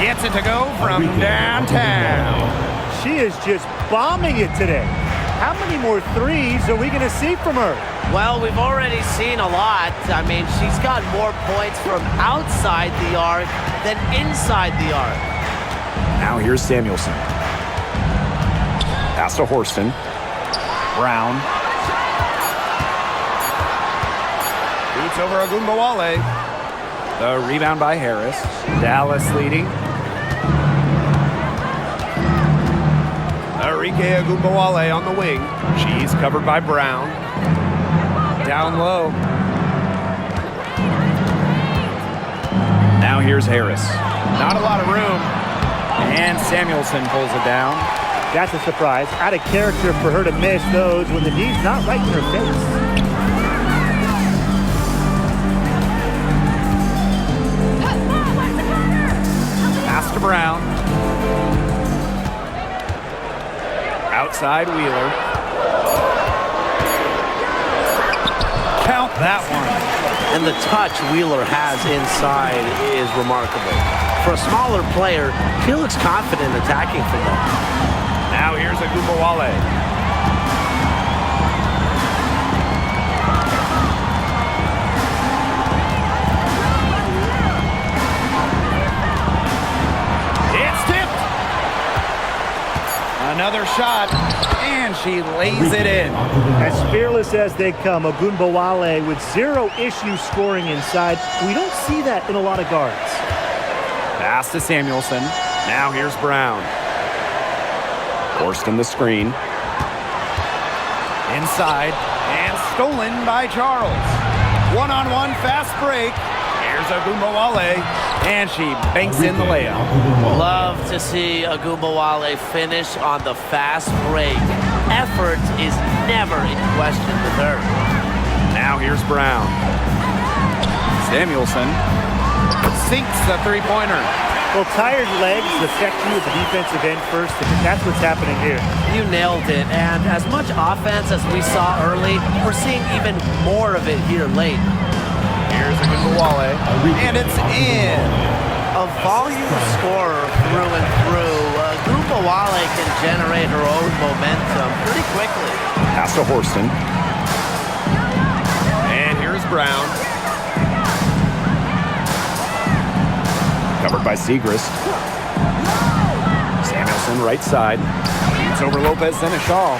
Gets it to go from downtown. She is just bombing it today. How many more threes are we going to see from her? Well, we've already seen a lot. I mean, she's got more points from outside the arc than inside the arc. Now here's Samuelson. Pass to Horston. Brown. Boots over Agumbawale. The rebound by Harris. Dallas leading. Enrique Agumbawale on the wing. She's covered by Brown. Down low. Now here's Harris. Not a lot of room. And Samuelson pulls it down. That's a surprise. Out of character for her to miss those when the knee's not right in her face. Pass to Brown. Outside Wheeler. Count that one. And the touch Wheeler has inside is remarkable. For a smaller player, he looks confident attacking from there. Now here's Agumbawale. It's tipped. Another shot, and she lays it in. As fearless as they come, Agumbawale with zero issue scoring inside. We don't see that in a lot of guards. Pass to Samuelson. Now here's Brown. Forced in the screen. Inside, and stolen by Charles. One-on-one fast break. Here's Agumbawale, and she banks in the layup. Love to see Agumbawale finish on the fast break. Effort is never in question with her. Now here's Brown. Samuelson sinks the three-pointer. Well, tired legs affect you at the defensive end first, and that's what's happening here. You nailed it, and as much offense as we saw early, we're seeing even more of it here late. Here's Agumbawale, and it's in. A volume scorer through and through, Agumbawale can generate her own momentum pretty quickly. Pass to Horston. And here's Brown. Covered by Segrist. Samuelson right side. Shoots over Lopez Seneschal.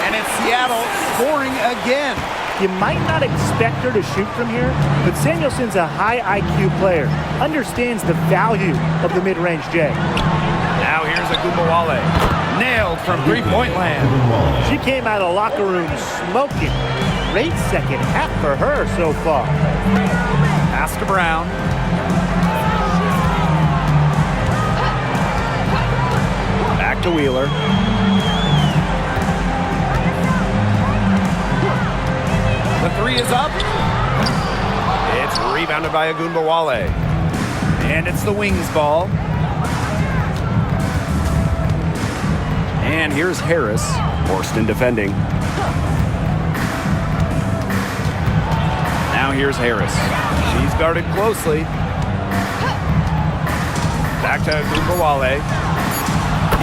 And it's Seattle scoring again. You might not expect her to shoot from here, but Samuelson's a high IQ player. Understands the value of the mid-range J. Now here's Agumbawale. Nailed from three-point land. She came out of the locker room smoking. Great second half for her so far. Pass to Brown. Back to Wheeler. The three is up. It's rebounded by Agumbawale. And it's the Wings ball. And here's Harris. Horston defending. Now here's Harris. She's guarded closely. Back to Agumbawale.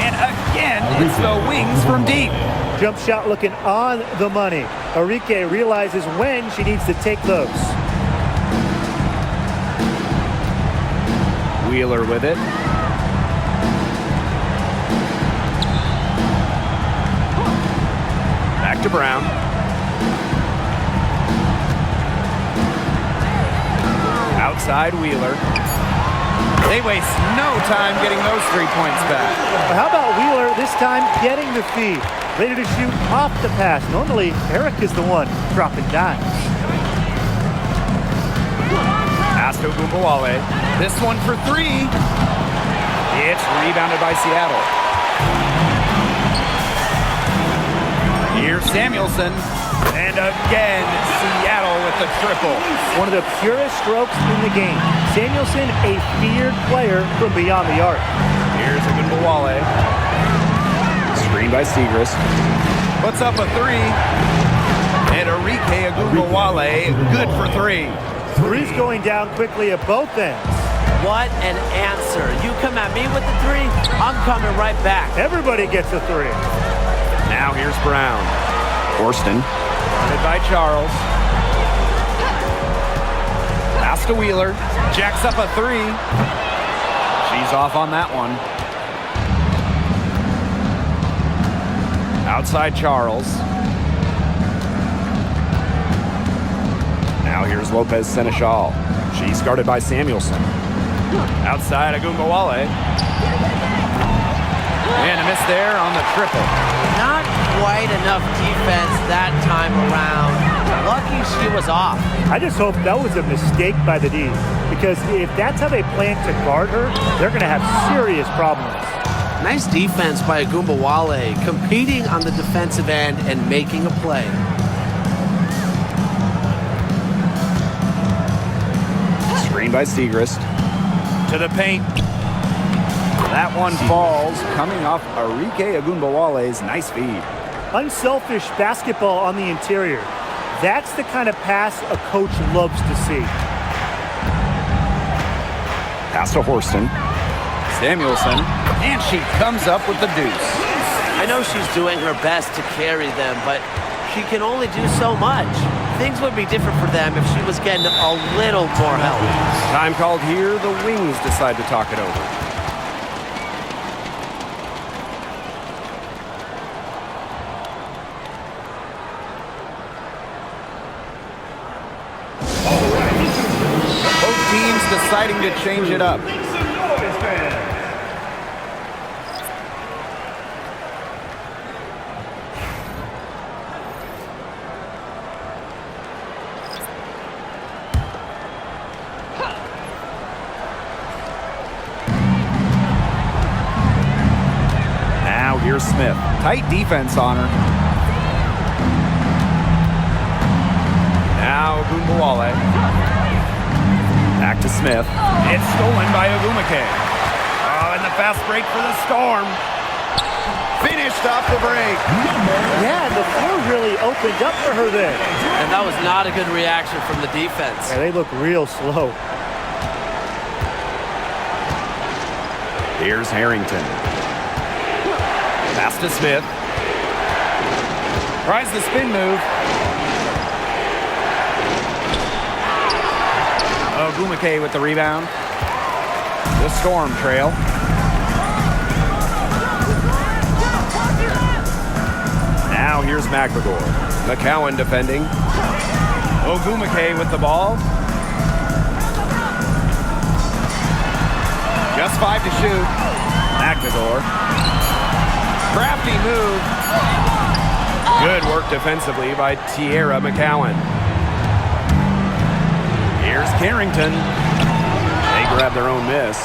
And again, it's the Wings from deep. Jump shot looking on the money. Enrique realizes when she needs to take those. Wheeler with it. Back to Brown. Outside Wheeler. They waste no time getting those 3 points back. How about Wheeler this time getting the feed? Ready to shoot off the pass. Normally, Eric is the one dropping dimes. Pass to Agumbawale. This one for three. It's rebounded by Seattle. Here's Samuelson. And again, Seattle with the triple. One of the purest strokes in the game. Samuelson, a feared player from beyond the arc. Here's Agumbawale. Screen by Segrist. Puts up a three. And Enrique Agumbawale, good for three. Three's going down quickly at both ends. What an answer. You come at me with the three, I'm coming right back. Everybody gets a three. Now here's Brown. Horston. Guarded by Charles. Pass to Wheeler. Jacks up a three. She's off on that one. Outside Charles. Now here's Lopez Seneschal. She's guarded by Samuelson. Outside Agumbawale. And a miss there on the triple. Not quite enough defense that time around. Lucky she was off. I just hope that was a mistake by the D, because if that's how they plan to guard her, they're going to have serious problems. Nice defense by Agumbawale, competing on the defensive end and making a play. Screen by Segrist. To the paint. That one falls, coming off Arike Agumbawale's nice feed. Unselfish basketball on the interior. That's the kind of pass a coach loves to see. Pass to Horston. Samuelson. And she comes up with the deuce. I know she's doing her best to carry them, but she can only do so much. Things would be different for them if she was getting a little more help. Time called here. The Wings decide to talk it over. Both teams deciding to change it up. Here's Smith. Tight defense on her. Now Agumbawale. Back to Smith. It's stolen by Ogumake. Oh, and the fast break for the Storm. Finished off the break. Yeah, the floor really opened up for her there. And that was not a good reaction from the defense. Yeah, they look real slow. Here's Harrington. Pass to Smith. Tries the spin move. Ogumake with the rebound. The Storm trail. Now here's McGregor. McCowan defending. Ogumake with the ball. Just 5 to shoot. McGregor. Crafty move. Good work defensively by Tierra McCowan. Here's Carrington. They grab their own miss.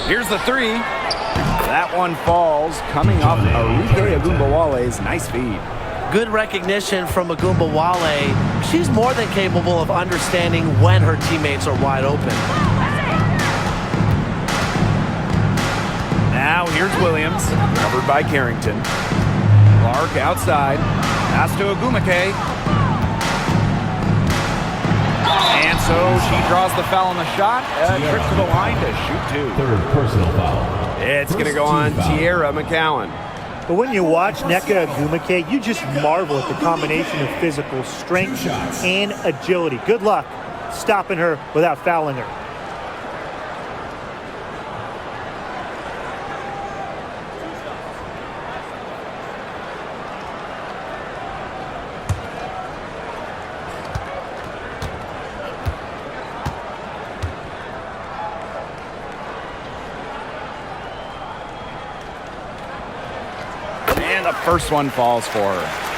Here's the three. That one falls, coming off Arike Agumbawale's nice feed. Good recognition from Agumbawale. She's more than capable of understanding when her teammates are wide open. Now here's Williams, covered by Carrington. Clark outside, pass to Ogumake. And so she draws the foul on the shot, trip to the line to shoot two. Third personal foul. It's going to go on Tierra McCowan. But when you watch Nneka Ogumake, you just marvel at the combination of physical strength and agility. Good luck stopping her without fouling her. And the first one falls for her.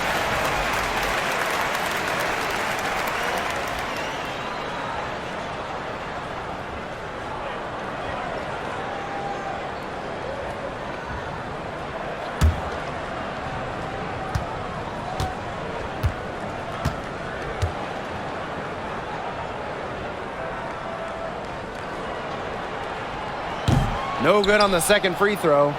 No good on the second free throw.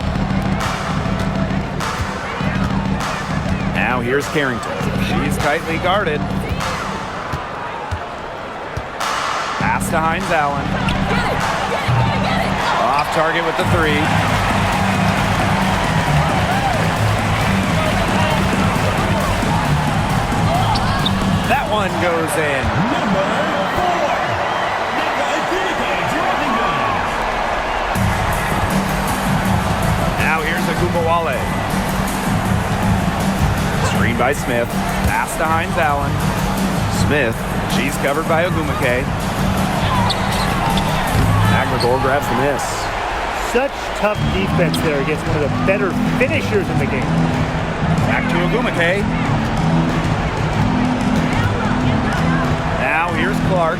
Now here's Carrington. She's tightly guarded. Pass to Hines Allen. Off target with the three. That one goes in. Number 4. Now here's Agumbawale. Screen by Smith. Pass to Hines Allen. Smith. She's covered by Ogumake. McGregor grabs the miss. Such tough defense there against one of the better finishers in the game. Back to Ogumake. Now here's Clark.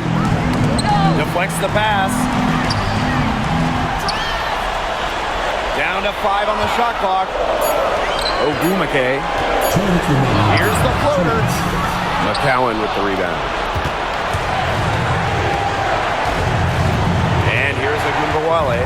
Deflects the pass. Down to 5 on the shot clock. Ogumake. Here's the floater. McCowan with the rebound. And here's Agumbawale.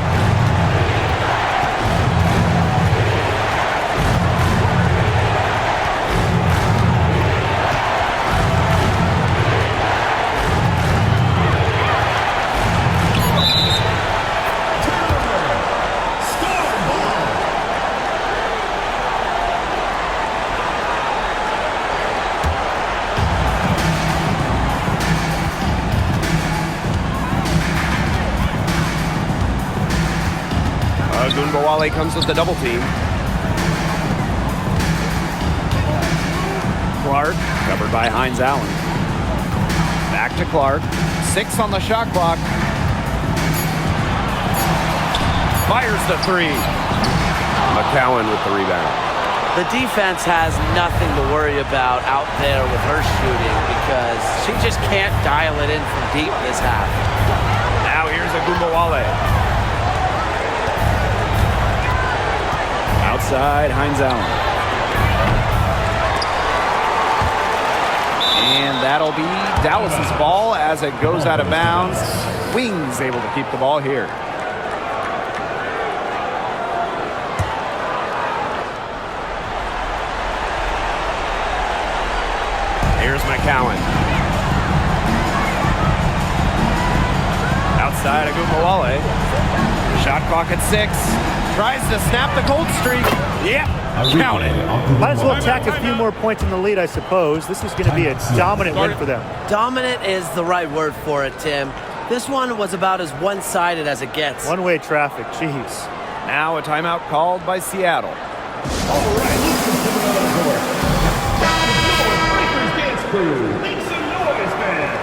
Agumbawale comes with the double team. Clark, covered by Hines Allen. Back to Clark. 6 on the shot clock. Fires the three. McCowan with the rebound. The defense has nothing to worry about out there with her shooting because she just can't dial it in from deep this half. Now here's Agumbawale. Outside, Hines Allen. And that'll be Dallas's ball as it goes out of bounds. Wings able to keep the ball here. Here's McCowan. Outside Agumbawale. Shot clock at 6. Tries to snap the cold streak. Yep, count it. Might as well tack a few more points in the lead, I suppose. This is going to be a dominant win for them. Dominant is the right word for it, Tim. This one was about as one-sided as it gets. One-way traffic, jeez. Now a timeout called by Seattle. All right, let's just give another score. Raptors dance crew. Make some noise, man.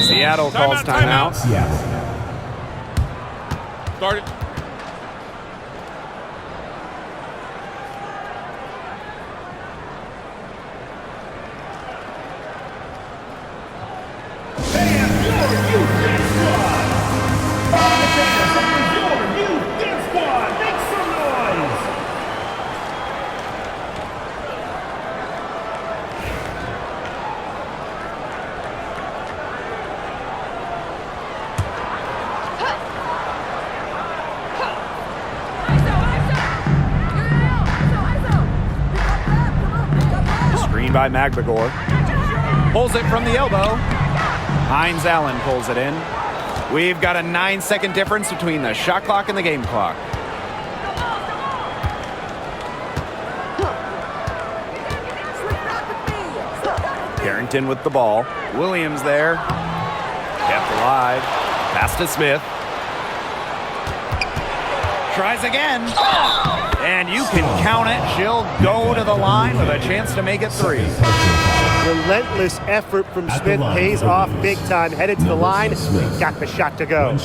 Seattle calls timeout. Start it. By McGregor. Pulls it from the elbow. Hines Allen pulls it in. We've got a 9-second difference between the shot clock and the game clock. Carrington with the ball. Williams there. Kept alive. Pass to Smith. Tries again. And you can count it. She'll go to the line with a chance to make it 3. Relentless effort from Smith pays off big time. Headed to the line. Got the shot to go.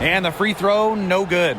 And the free throw, no good.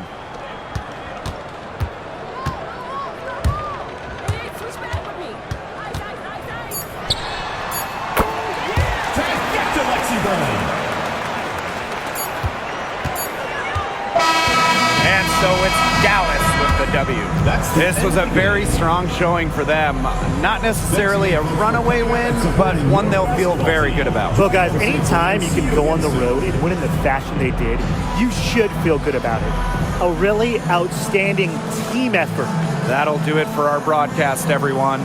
And so it's Dallas with the W. This was a very strong showing for them. Not necessarily a runaway win, but one they'll feel very good about. Well, guys, anytime you can go on the road and win in the fashion they did, you should feel good about it. A really outstanding team effort. That'll do it for our broadcast, everyone.